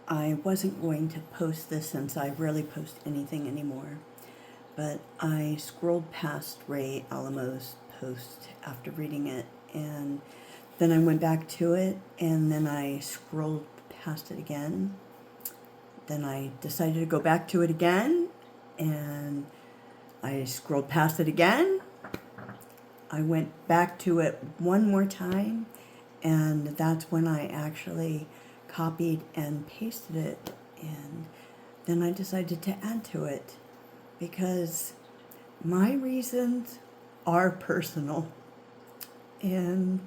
I wasn't going to post this since I rarely post anything anymore, but I scrolled past Ray Alamo's post after reading it, and then I went back to it, and then I scrolled past it again. Then I decided to go back to it again, and I scrolled past it again. I went back to it one more time, and that's when I actually copied and pasted it, and then I decided to add to it because my reasons are personal, and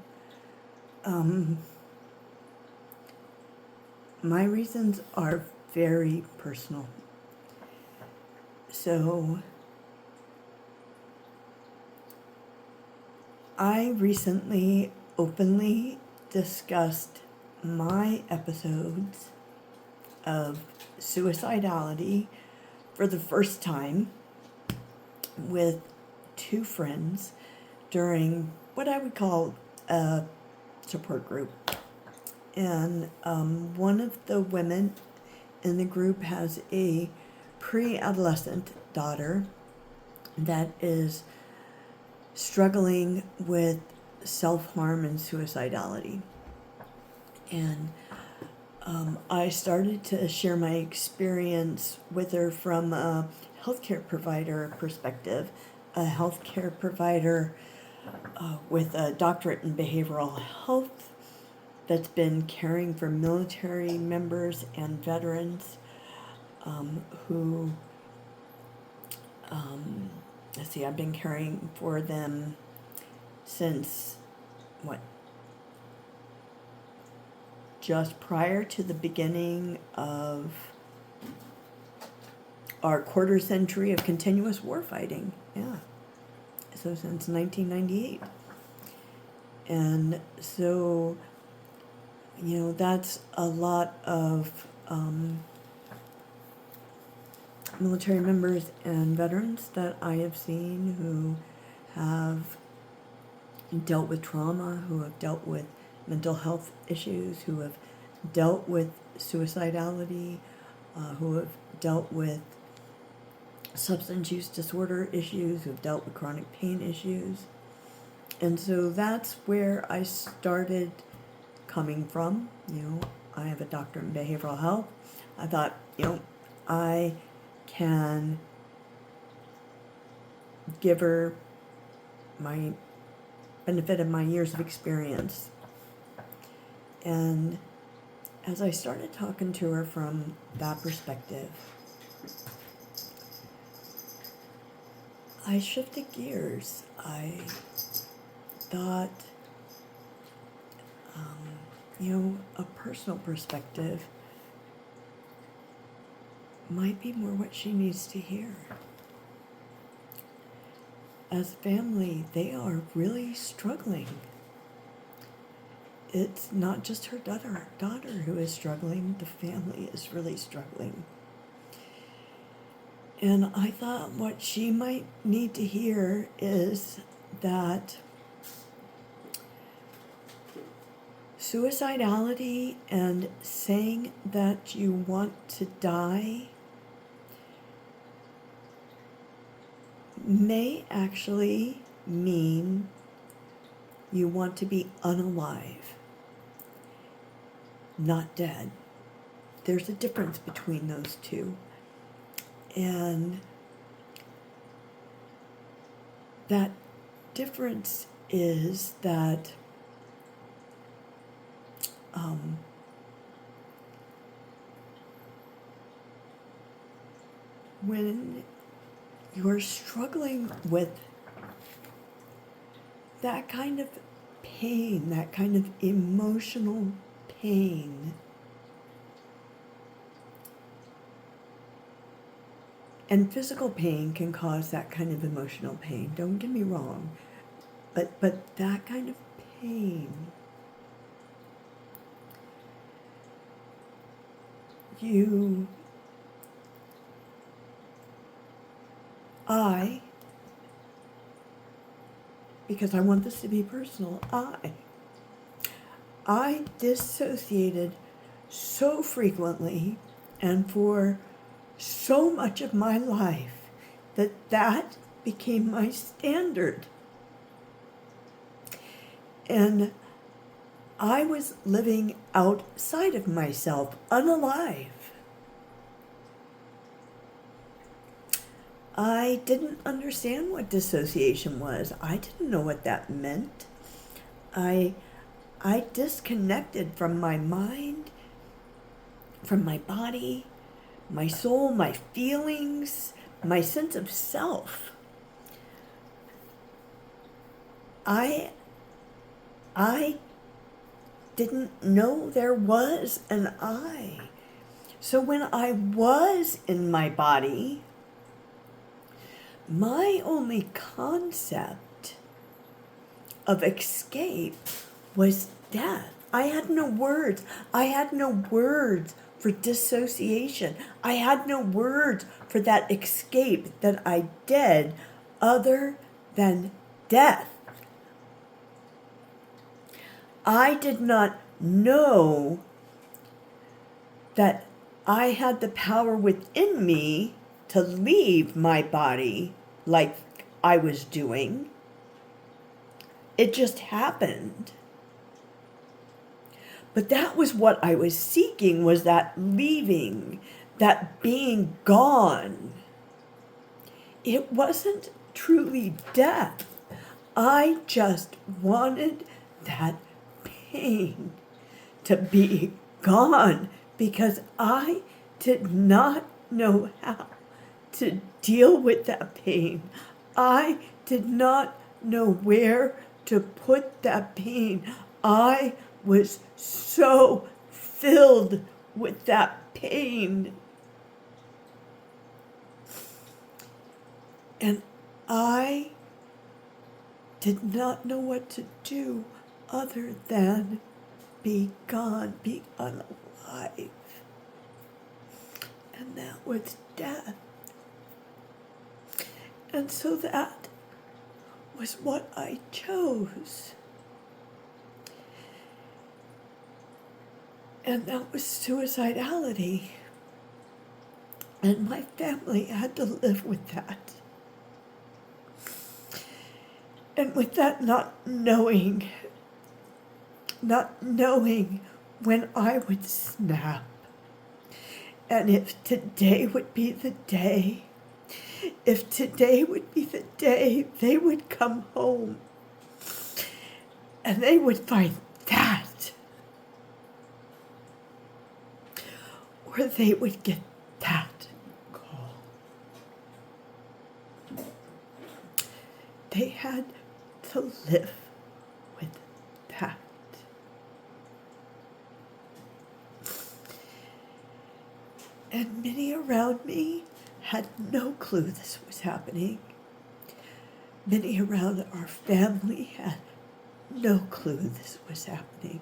my reasons are very personal. So I recently openly discussed my episodes of Suicidality for the first time with two friends during what I would call a support group. And one of the women in the group has a pre-adolescent daughter that is struggling with self-harm and suicidality. And I started to share my experience with her from a healthcare provider perspective, a healthcare provider with a doctorate in behavioral health that's been caring for military members and veterans who, I've been caring for them since, just prior to the beginning of our quarter century of continuous war fighting. Yeah. So since 1998. And so, that's a lot of military members and veterans that I have seen who have dealt with trauma, who have dealt with mental health issues, who have dealt with suicidality, who have dealt with substance use disorder issues, who have dealt with chronic pain issues. And so that's where I started coming from. I have a doctorate in behavioral health. I thought, I can give her my benefit of my years of experience. And as I started talking to her from that perspective, I shifted gears. I thought, a personal perspective might be more what she needs to hear. As a family, they are really struggling. It's not just her daughter who is struggling, the family is really struggling. And I thought what she might need to hear is that suicidality and saying that you want to die may actually mean you want to be unalive, not dead. There's a difference between those two. And that difference is that when you're struggling with that kind of pain, that kind of emotional pain, and physical pain can cause that kind of emotional pain, don't get me wrong, but that kind of pain, because I want this to be personal, I dissociated so frequently and for so much of my life that became my standard. And I was living outside of myself, unalive. I didn't understand what dissociation was. I didn't know what that meant. I disconnected from my mind, from my body, my soul, my feelings, my sense of self. I didn't know there was an I. So when I was in my body, my only concept of escape was death. I had no words. I had no words for dissociation. I had no words for that escape that I did other than death. I did not know that I had the power within me to leave my body like I was doing. It just happened. But that was what I was seeking, was that leaving, that being gone. It wasn't truly death. I just wanted that pain to be gone because I did not know how to deal with that pain. I did not know where to put that pain. I was so filled with that pain. And I did not know what to do other than be gone, be unalive. And that was death. And so that was what I chose. And that was suicidality. And my family had to live with that. And with that not knowing when I would snap. And if today would be the day, if today would be the day they would come home and they would find that, or they would get that call. They had to live with that. And many around me had no clue this was happening. Many around our family had no clue this was happening.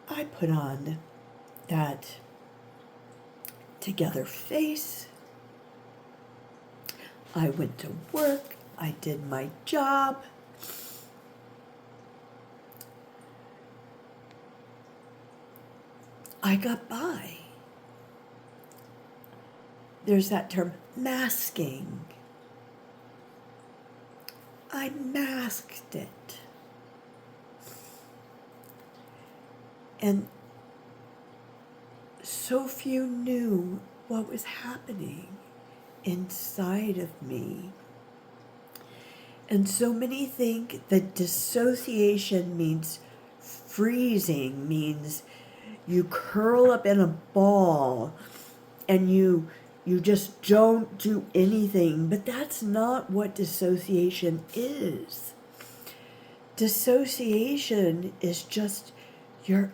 I put on that together face. I went to work. I did my job. I got by. There's that term, masking. I masked it. And so few knew what was happening inside of me. And so many think that dissociation means freezing, means you curl up in a ball and you just don't do anything. But that's not what dissociation is. Dissociation is just your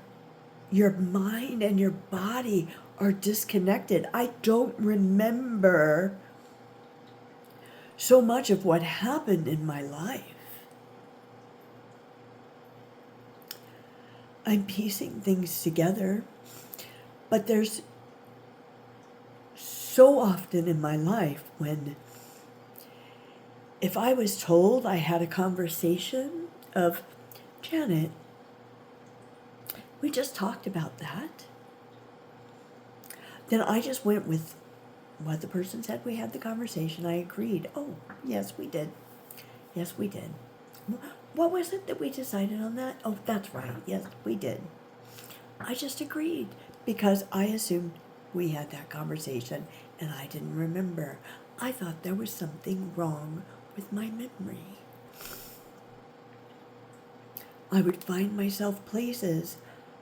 mind and your body are disconnected. I don't remember so much of what happened in my life. I'm piecing things together, but there's so often in my life when if I was told I had a conversation of Janet, we just talked about that. Then I just went with what the person said. We had the conversation. I agreed. Oh, yes, we did. Yes, we did. What was it that we decided on that? Oh, that's right. Yes, we did. I just agreed because I assumed we had that conversation and I didn't remember. I thought there was something wrong with my memory. I would find myself places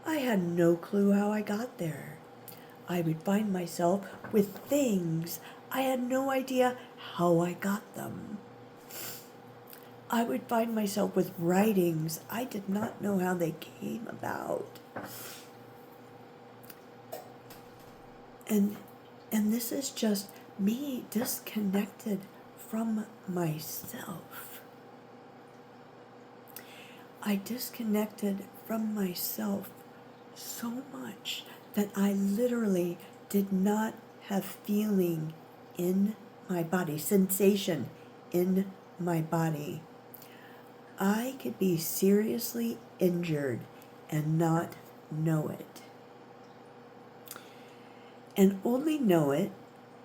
I had no clue how I got there. I would find myself with things I had no idea how I got them. I would find myself with writings I did not know how they came about. And this is just me disconnected from myself. I disconnected from myself so much that I literally did not have feeling in my body, sensation in my body. I could be seriously injured and not know it. And only know it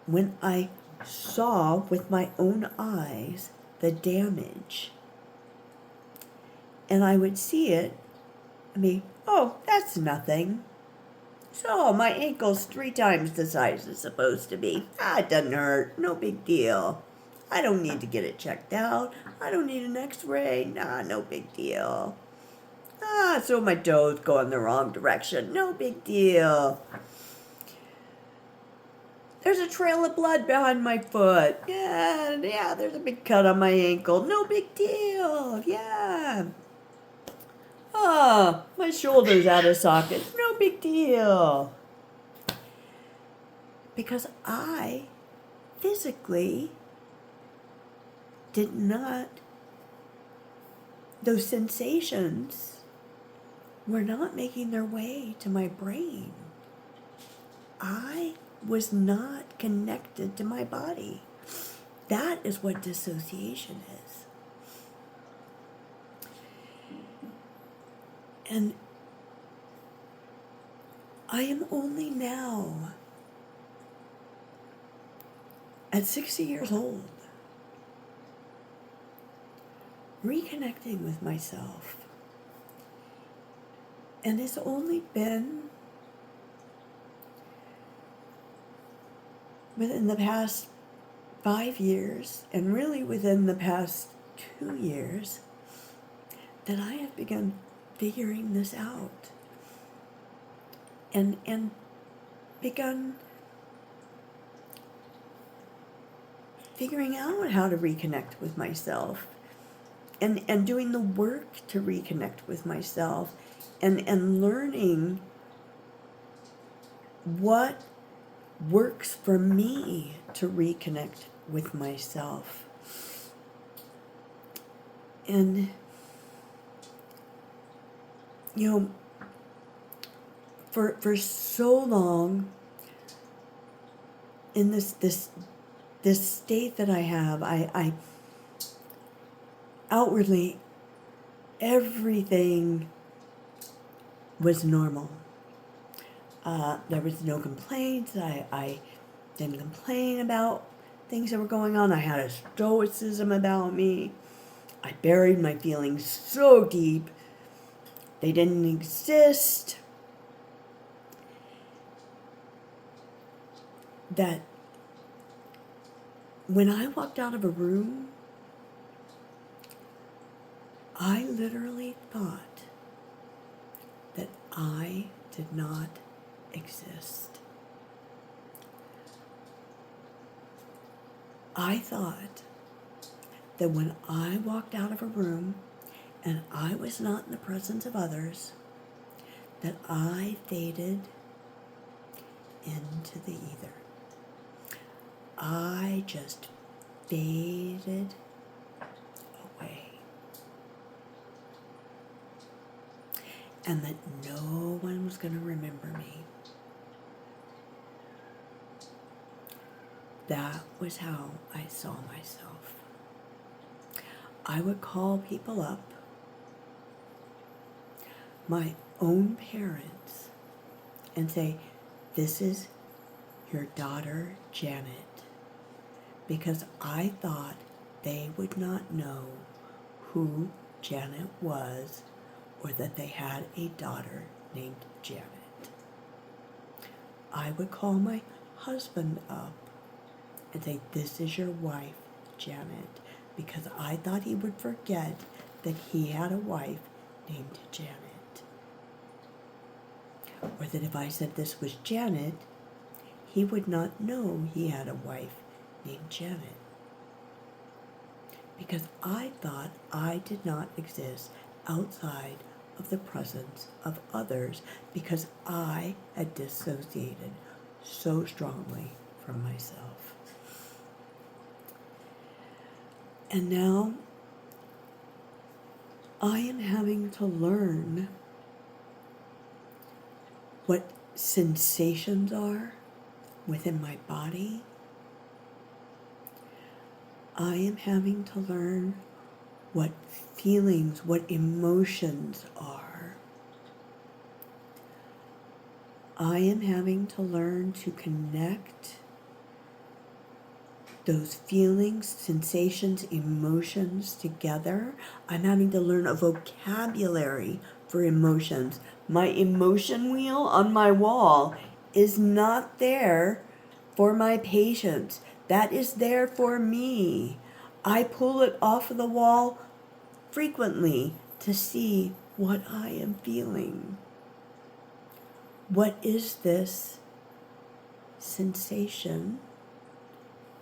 when I saw with my own eyes the damage. And I would see it, I mean, oh, that's nothing. So my ankle's 3 times the size it's supposed to be. It doesn't hurt, no big deal. I don't need to get it checked out. I don't need an x-ray. No big deal. So my toes go in the wrong direction. No big deal. There's a trail of blood behind my foot. Yeah, there's a big cut on my ankle. No big deal. Yeah. My shoulder's out of socket. No big deal. Because I physically did not, those sensations were not making their way to my brain. I was not connected to my body. That is what dissociation is. And I am only now, at 60 years old, reconnecting with myself. And it's only been within the past 5 years, and really within the past 2 years, that I have begun figuring this out. And begun figuring out how to reconnect with myself. And doing the work to reconnect with myself, and learning what works for me to reconnect with myself. And you know, for so long in this state that I have, I outwardly, everything was normal. There was no complaints. I didn't complain about things that were going on. I had a stoicism about me. I buried my feelings so deep. They didn't exist. That when I walked out of a room, I literally thought that I did not exist. I thought that when I walked out of a room and I was not in the presence of others, that I faded into the ether. I just faded away. And that no one was going to remember me. That was how I saw myself. I would call people up my own parents and say, this is your daughter, Janet, because I thought they would not know who Janet was or that they had a daughter named Janet. I would call my husband up and say, this is your wife, Janet, because I thought he would forget that he had a wife named Janet. Or that if I said this was Janet, he would not know he had a wife named Janet. Because I thought I did not exist outside of the presence of others, because I had dissociated so strongly from myself. And now I am having to learn what sensations are within my body. I am having to learn what feelings, what emotions are. I am having to learn to connect those feelings, sensations, emotions together. I'm having to learn a vocabulary for emotions. My emotion wheel on my wall is not there for my patients. That is there for me. I pull it off of the wall frequently to see what I am feeling. What is this sensation?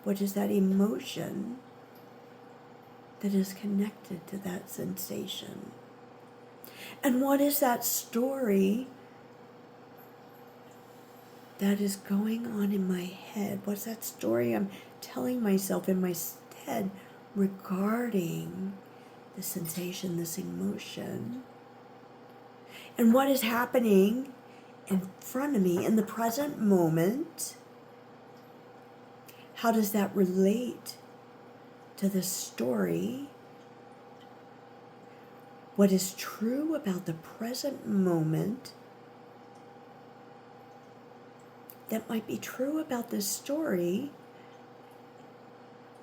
What is that emotion that is connected to that sensation? And what is that story that is going on in my head? What's that story I'm telling myself in my head regarding the sensation, this emotion? And what is happening in front of me in the present moment? How does that relate to the story? What is true about the present moment that might be true about this story?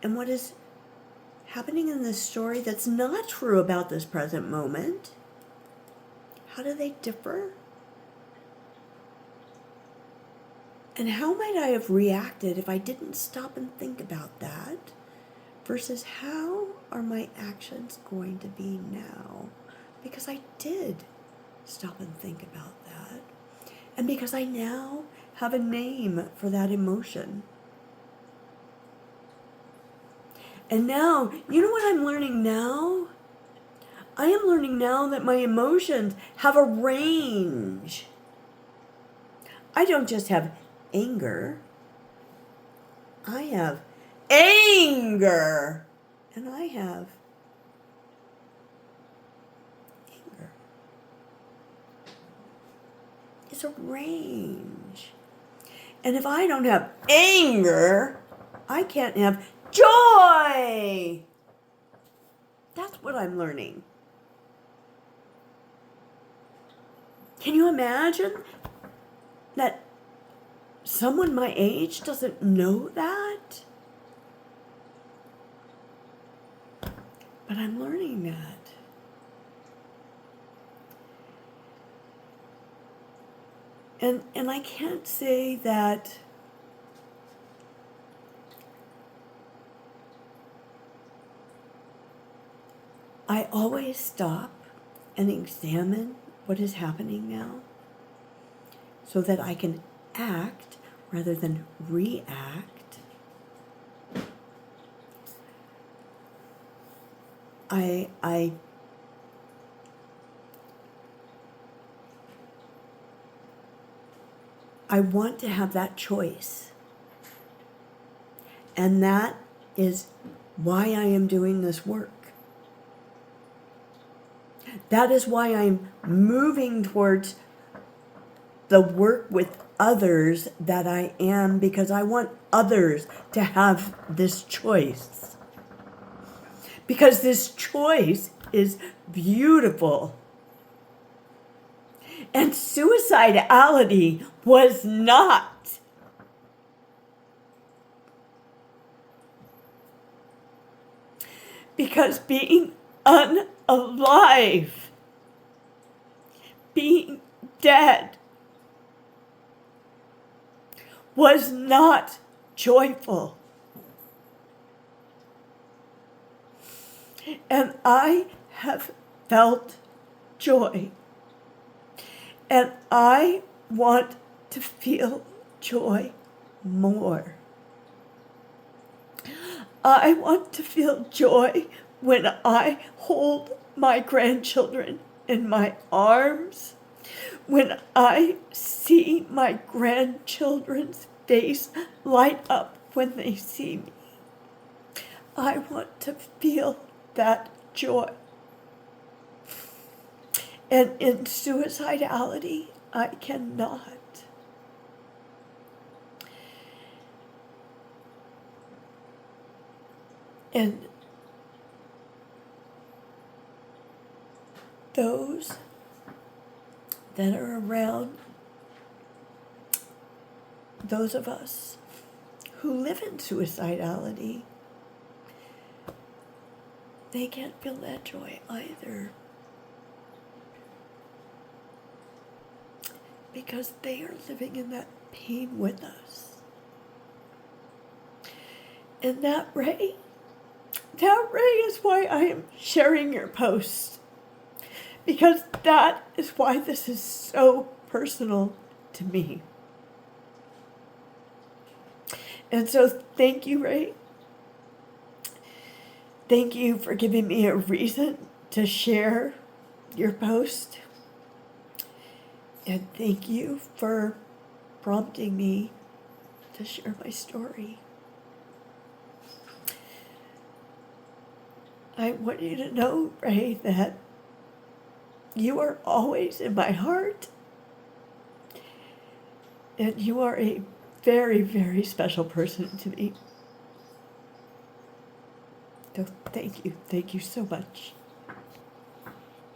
And what is happening in this story that's not true about this present moment? How do they differ? And how might I have reacted if I didn't stop and think about that? Versus how are my actions going to be now? Because I did stop and think about that. And because I now have a name for that emotion. And now, you know what I'm learning now? I am learning now that my emotions have a range. I don't just have anger. I have anger. And I have anger. It's a range. And if I don't have anger, I can't have joy. That's what I'm learning. Can you imagine that someone my age doesn't know that? But I'm learning that. And I can't say that I always stop and examine what is happening now so that I can act rather than react. I want to have that choice. And that is why I am doing this work. That is why I'm moving towards the work with others that I am, because I want others to have this choice. Because this choice is beautiful. And suicidality was not. Because being unalive, being dead, was not joyful. And I have felt joy. And I want to feel joy more. I want to feel joy when I hold my grandchildren in my arms, when I see my grandchildren's face light up when they see me. I want to feel that joy. And in suicidality, I cannot. And those that are around, those of us who live in suicidality, they can't feel that joy either. Because they are living in that pain with us. And that ray is why I am sharing your post. Because that is why this is so personal to me. And so thank you, Ray. Thank you for giving me a reason to share your post. And thank you for prompting me to share my story. I want you to know, Ray, that you are always in my heart. And you are a very, very special person to me. So thank you. Thank you so much.